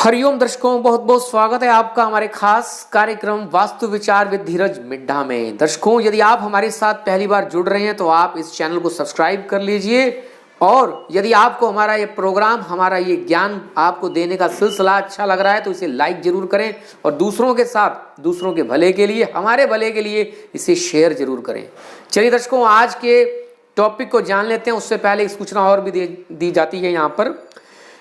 हरिओम दर्शकों, बहुत बहुत स्वागत है आपका हमारे खास कार्यक्रम वास्तु विचार विद धीरज मिड्ढा में। दर्शकों, यदि आप हमारे साथ पहली बार जुड़ रहे हैं तो आप इस चैनल को सब्सक्राइब कर लीजिए और यदि आपको हमारा ये प्रोग्राम, हमारा ये ज्ञान आपको देने का सिलसिला अच्छा लग रहा है तो इसे लाइक जरूर करें और दूसरों के साथ, दूसरों के भले के लिए, हमारे भले के लिए इसे शेयर जरूर करें। चलिए दर्शकों, आज के टॉपिक को जान लेते हैं। उससे पहले एक सूचना और भी दी जाती है यहाँ पर।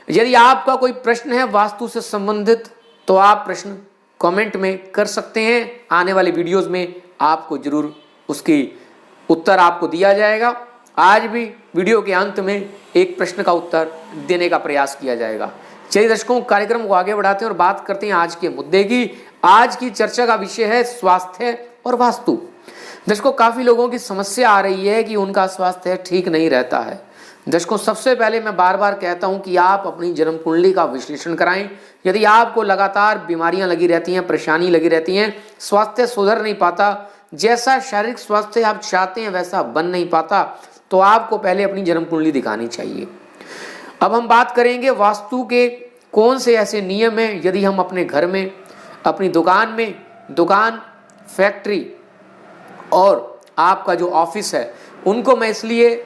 यदि आपका कोई प्रश्न है वास्तु से संबंधित तो आप प्रश्न कमेंट में कर सकते हैं। आने वाली वीडियोस में आपको जरूर उसकी उत्तर आपको दिया जाएगा। आज भी वीडियो के अंत में एक प्रश्न का उत्तर देने का प्रयास किया जाएगा। चलिए दर्शकों, कार्यक्रम को आगे बढ़ाते हैं और बात करते हैं आज के मुद्दे की। आज की चर्चा का विषय है स्वास्थ्य और वास्तु। दर्शकों, काफी लोगों की समस्या आ रही है कि उनका स्वास्थ्य ठीक नहीं रहता है। दर्शकों, सबसे पहले मैं बार बार कहता हूं कि आप अपनी जन्म कुंडली का विश्लेषण कराएं। यदि आपको लगातार बीमारियां लगी रहती हैं, परेशानी लगी रहती हैं, स्वास्थ्य सुधर नहीं पाता, जैसा शारीरिक स्वास्थ्य आप चाहते हैं वैसा बन नहीं पाता, तो आपको पहले अपनी जन्म कुंडली दिखानी चाहिए। अब हम बात करेंगे वास्तु के कौन से ऐसे नियम हैं। यदि हम अपने घर में, अपनी दुकान, फैक्ट्री और आपका जो ऑफिस है, उनको मैं इसलिए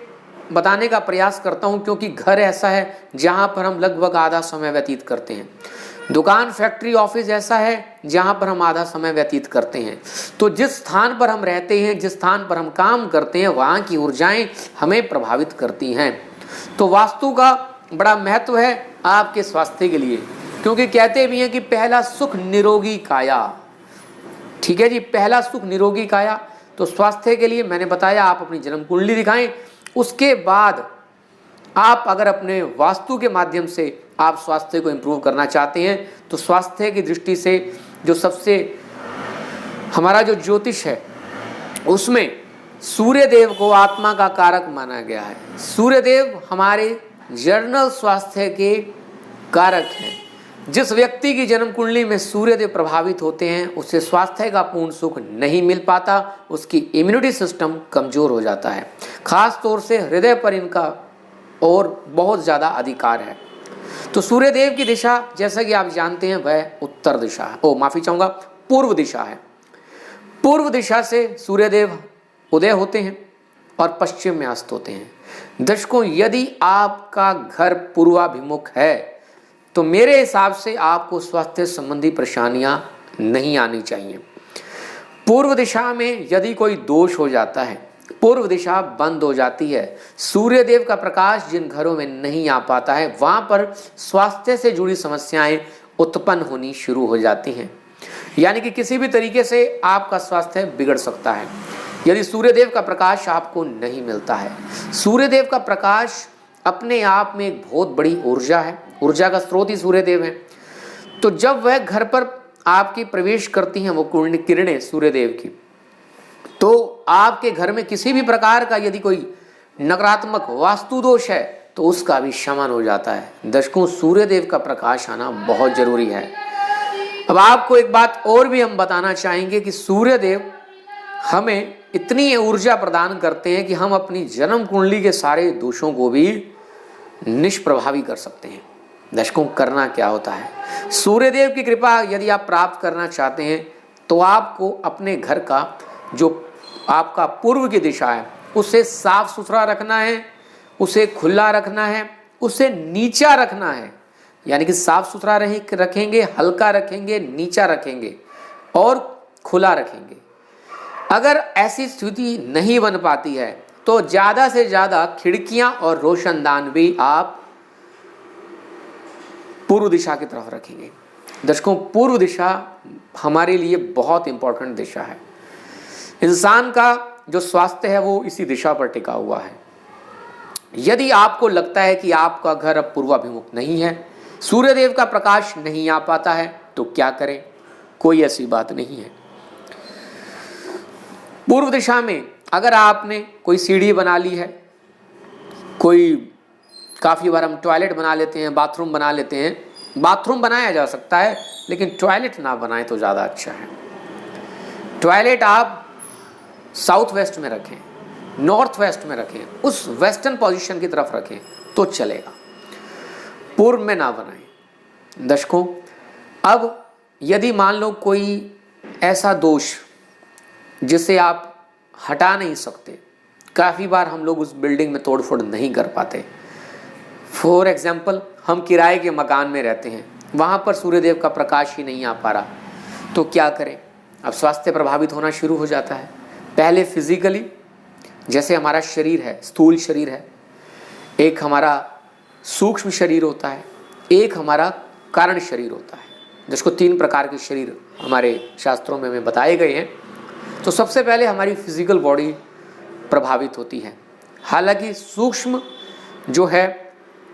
बताने का प्रयास करता हूं क्योंकि घर ऐसा है जहां पर हम लगभग आधा समय व्यतीत करते हैं। दुकान, फैक्ट्री, ऑफिस ऐसा है जहां पर हम आधा समय व्यतीत करते हैं। तो जिस स्थान पर हम रहते हैं, जिस स्थान पर हम काम करते हैं, वहां की ऊर्जाएं हमें प्रभावित करती हैं। तो वास्तु का बड़ा महत्व है आपके स्वास्थ्य के लिए, क्योंकि कहते भी हैं कि पहला सुख निरोगी काया। ठीक है जी, पहला सुख निरोगी काया। तो स्वास्थ्य के लिए मैंने बताया आप अपनी जन्म कुंडली दिखाएं। उसके बाद आप अगर अपने वास्तु के माध्यम से आप स्वास्थ्य को इंप्रूव करना चाहते हैं तो स्वास्थ्य की दृष्टि से जो सबसे हमारा जो ज्योतिष है उसमें सूर्य देव को आत्मा का कारक माना गया है। सूर्य देव हमारे जर्नल स्वास्थ्य के कारक हैं। जिस व्यक्ति की जन्म कुंडली में सूर्य देव प्रभावित होते हैं उसे स्वास्थ्य का पूर्ण सुख नहीं मिल पाता, उसकी इम्यूनिटी सिस्टम कमजोर हो जाता है। खास तौर से हृदय पर इनका और बहुत ज्यादा अधिकार है। तो सूर्य देव की दिशा, जैसा कि आप जानते हैं, वह उत्तर दिशा है, पूर्व दिशा है। पूर्व दिशा से सूर्य देव उदय होते हैं और पश्चिम में अस्त होते हैं। दर्शकों, यदि आपका घर पूर्वाभिमुख है तो मेरे हिसाब से आपको स्वास्थ्य संबंधी परेशानियां नहीं आनी चाहिए। पूर्व दिशा में यदि कोई दोष हो जाता है, पूर्व दिशा बंद हो जाती है, सूर्य देव का प्रकाश जिन घरों में नहीं आ पाता है, वहां पर स्वास्थ्य से जुड़ी समस्याएं उत्पन्न होनी शुरू हो जाती हैं। यानी कि किसी भी तरीके से आपका स्वास्थ्य बिगड़ सकता है यदि सूर्य देव का प्रकाश आपको नहीं मिलता है। सूर्य देव का प्रकाश अपने आप में एक बहुत बड़ी ऊर्जा है, ऊर्जा का स्रोत ही सूर्य देव है। तो जब वह घर पर आपकी प्रवेश करती हैं वो किरणें सूर्य देव की, तो आपके घर में किसी भी प्रकार का यदि कोई नकारात्मक वास्तु दोष है तो उसका भी शमन हो जाता है। दर्शकों, सूर्य देव का प्रकाश आना बहुत जरूरी है। अब आपको एक बात और भी हम बताना चाहेंगे कि सूर्य देव हमें इतनी ऊर्जा प्रदान करते हैं कि हम अपनी जन्म कुंडली के सारे दोषों को भी निष्प्रभावी कर सकते हैं। दर्शकों, करना क्या होता है, सूर्यदेव की कृपा यदि आप प्राप्त करना चाहते हैं तो आपको अपने घर का जो आपका पूर्व की दिशा है उसे साफ सुथरा रखना है, उसे खुला रखना है, उसे नीचा रखना है। यानी कि साफ सुथरा रखेंगे, हल्का रखेंगे, नीचा रखेंगे और खुला रखेंगे। अगर ऐसी स्थिति नहीं बन पाती है तो ज्यादा से ज्यादा खिड़कियां और रोशनदान भी आप पूर्व दिशा की तरफ रखेंगे। दर्शकों, पूर्व दिशा हमारे लिए बहुत इंपॉर्टेंट दिशा है। इंसान का जो स्वास्थ्य है वो इसी दिशा पर टिका हुआ है। यदि आपको लगता है कि आपका घर अब पूर्वाभिमुख नहीं है, सूर्यदेव का प्रकाश नहीं आ पाता है, तो क्या करें? कोई ऐसी बात नहीं है। पूर्व दिशा में अगर आपने कोई सीढ़ी बना ली है, काफी बार हम टॉयलेट बना लेते हैं, बाथरूम बना लेते हैं। बाथरूम बनाया जा सकता है लेकिन टॉयलेट ना बनाएं तो ज़्यादा अच्छा है। टॉयलेट आप साउथ वेस्ट में रखें, नॉर्थ वेस्ट में रखें, उस वेस्टर्न पोजीशन की तरफ रखें तो चलेगा। पूर्व में ना बनाएं। दर्शकों, अब यदि मान लो कोई ऐसा दोष जिसे आप हटा नहीं सकते, काफ़ी बार हम लोग उस बिल्डिंग में तोड़फोड़ नहीं कर पाते। फॉर एग्जाम्पल, हम किराए के मकान में रहते हैं, वहाँ पर सूर्यदेव का प्रकाश ही नहीं आ पा रहा, तो क्या करें? अब स्वास्थ्य प्रभावित होना शुरू हो जाता है। पहले फिजिकली, जैसे हमारा शरीर है, स्थूल शरीर है, एक हमारा सूक्ष्म शरीर होता है, एक हमारा कारण शरीर होता है, जिसको 3 प्रकार के शरीर हमारे शास्त्रों में हमें बताए गए हैं। तो सबसे पहले हमारी फिजिकल बॉडी प्रभावित होती है। हालांकि सूक्ष्म जो है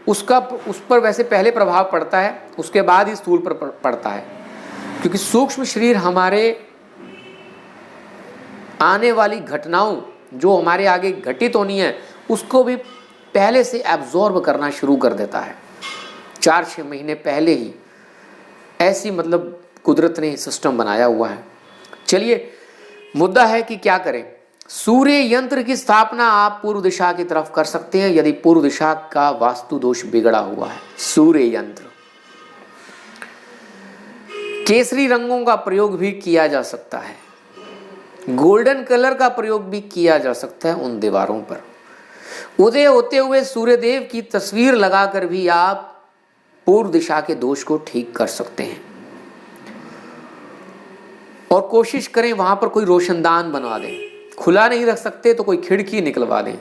उस पर वैसे पहले प्रभाव पड़ता है, उसके बाद ही स्थूल पर पड़ता है, क्योंकि सूक्ष्म शरीर हमारे आने वाली घटनाओं जो हमारे आगे घटित होनी है उसको भी पहले से एब्जॉर्ब करना शुरू कर देता है। 4-6 महीने पहले ही ऐसी मतलब कुदरत ने सिस्टम बनाया हुआ है। चलिए, मुद्दा है कि क्या करें। सूर्य यंत्र की स्थापना आप पूर्व दिशा की तरफ कर सकते हैं यदि पूर्व दिशा का वास्तु दोष बिगड़ा हुआ है। सूर्य यंत्र, केसरी रंगों का प्रयोग भी किया जा सकता है, गोल्डन कलर का प्रयोग भी किया जा सकता है उन दीवारों पर। उदय होते हुए सूर्यदेव की तस्वीर लगाकर भी आप पूर्व दिशा के दोष को ठीक कर सकते हैं। और कोशिश करें वहां पर कोई रोशनदान बनवा दें, खुला नहीं रख सकते तो कोई खिड़की निकलवा दें।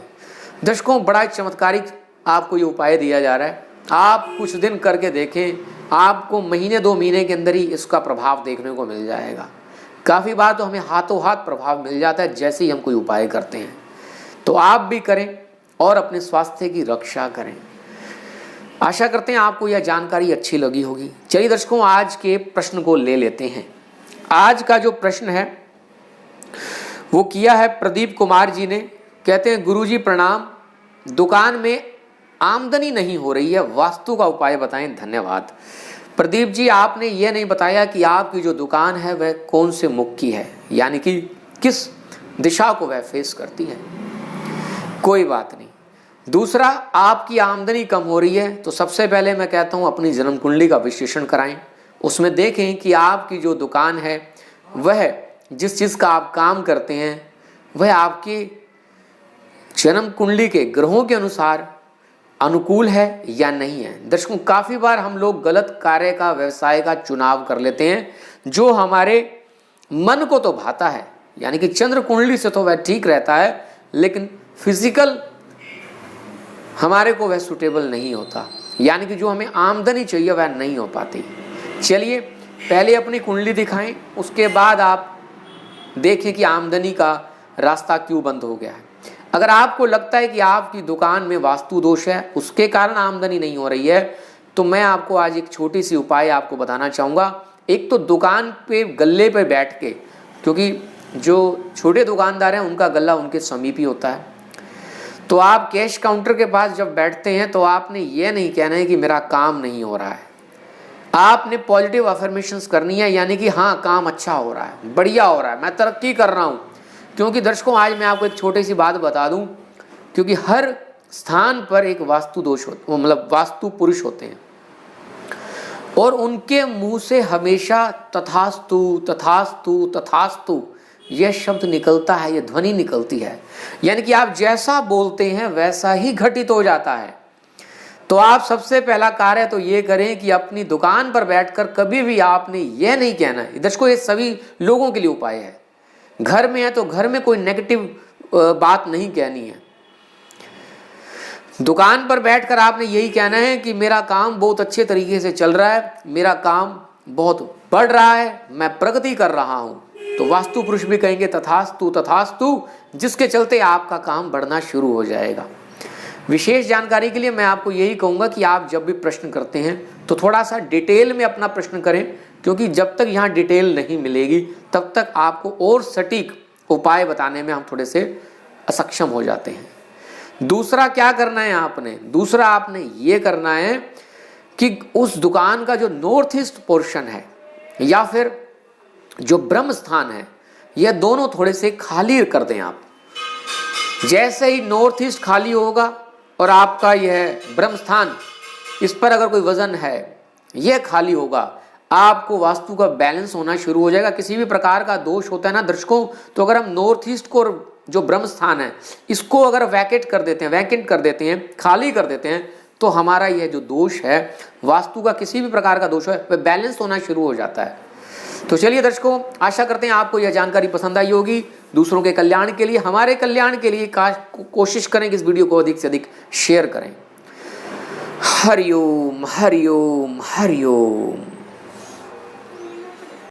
दर्शकों, बड़ा चमत्कारिक आपको ये उपाय दिया जा रहा है, आप कुछ दिन करके देखें, आपको महीने 2 महीने के अंदर ही इसका प्रभाव देखने को मिल जाएगा। काफ़ी बार तो हमें हाथों हाथ प्रभाव मिल जाता है जैसे ही हम कोई उपाय करते हैं। तो आप भी करें और अपने स्वास्थ्य की रक्षा करें। आशा करते हैं आपको यह जानकारी अच्छी लगी होगी। चलिए दर्शकों, आज के प्रश्न को ले लेते हैं। आज का जो प्रश्न है वो किया है प्रदीप कुमार जी ने। कहते हैं, गुरुजी प्रणाम, दुकान में आमदनी नहीं हो रही है, वास्तु का उपाय बताएं, धन्यवाद। प्रदीप जी, आपने ये नहीं बताया कि आपकी जो दुकान है वह कौन से मुख की है, यानी कि किस दिशा को वह फेस करती है। कोई बात नहीं। दूसरा, आपकी आमदनी कम हो रही है तो सबसे पहले मैं कहता हूँ अपनी जन्म कुंडली का विश्लेषण कराएं। उसमें देखें कि आपकी जो दुकान है वह जिस चीज़ का आप काम करते हैं वह आपकी जन्म कुंडली के ग्रहों के अनुसार अनुकूल है या नहीं है। दर्शकों, काफ़ी बार हम लोग गलत कार्य का, व्यवसाय का चुनाव कर लेते हैं जो हमारे मन को तो भाता है, यानी कि चंद्र कुंडली से तो वह ठीक रहता है, लेकिन फिजिकल हमारे को वह सूटेबल नहीं होता, यानी कि जो हमें आमदनी चाहिए वह नहीं हो पाती। चलिए, पहले अपनी कुंडली दिखाएं, उसके बाद आप देखें कि आमदनी का रास्ता क्यों बंद हो गया है। अगर आपको लगता है कि आपकी दुकान में वास्तु दोष है, उसके कारण आमदनी नहीं हो रही है, तो मैं आपको आज एक छोटी सी उपाय आपको बताना चाहूँगा। एक तो दुकान पे गल्ले पे बैठ के, क्योंकि जो छोटे दुकानदार हैं उनका गल्ला उनके समीप ही होता है, तो आप कैश काउंटर के पास जब बैठते हैं तो आपने ये नहीं कहना है कि मेरा काम नहीं हो रहा है, आपने पॉजिटिव अफर्मेशंस करनी है, यानी कि हाँ, काम अच्छा हो रहा है, बढ़िया हो रहा है, मैं तरक्की कर रहा हूँ। क्योंकि दर्शकों, आज मैं आपको एक छोटी सी बात बता दूं, क्योंकि हर स्थान पर एक वास्तु दोष होता, मतलब वास्तु पुरुष होते हैं और उनके मुंह से हमेशा तथास्तु तथास्तु तथास्तु यह शब्द निकलता है, यह ध्वनि निकलती है, यानी कि आप जैसा बोलते हैं वैसा ही घटित हो जाता है। तो आप सबसे पहला कार्य तो ये करें कि अपनी दुकान पर बैठकर कभी भी आपने यह नहीं कहना है। दर्शकों, ये सभी लोगों के लिए उपाय है। घर में है तो घर में कोई नेगेटिव बात नहीं कहनी है। दुकान पर बैठकर आपने यही कहना है कि मेरा काम बहुत अच्छे तरीके से चल रहा है, मेरा काम बहुत बढ़ रहा है, मैं प्रगति कर रहा हूं। तो वास्तु पुरुष भी कहेंगे तथास्तु तथास्तु, जिसके चलते आपका काम बढ़ना शुरू हो जाएगा। विशेष जानकारी के लिए मैं आपको यही कहूँगा कि आप जब भी प्रश्न करते हैं तो थोड़ा सा डिटेल में अपना प्रश्न करें, क्योंकि जब तक यहाँ डिटेल नहीं मिलेगी तब तक आपको और सटीक उपाय बताने में हम थोड़े से असक्षम हो जाते हैं। दूसरा क्या करना है आपने? दूसरा आपने ये करना है कि उस दुकान का जो नॉर्थ ईस्ट पोर्शन है या फिर जो ब्रह्म स्थान है, यह दोनों थोड़े से खाली कर दें आप। जैसे ही नॉर्थ ईस्ट खाली होगा और आपका यह ब्रह्म स्थान, इस पर अगर कोई वजन है यह खाली होगा, आपको वास्तु का बैलेंस होना शुरू हो जाएगा। किसी भी प्रकार का दोष होता है ना दर्शकों, तो अगर हम नॉर्थ ईस्ट को जो ब्रह्म स्थान है इसको अगर वैकेंट कर देते हैं, खाली कर देते हैं, तो हमारा यह जो दोष है वास्तु का, किसी भी प्रकार का दोष है, वह बैलेंस होना शुरू हो जाता है। तो चलिए दर्शकों, आशा करते हैं आपको यह जानकारी पसंद आई होगी। दूसरों के कल्याण के लिए, हमारे कल्याण के लिए कोशिश करें कि इस वीडियो को अधिक से अधिक शेयर करें। हरिओम हरिओम हरिओम।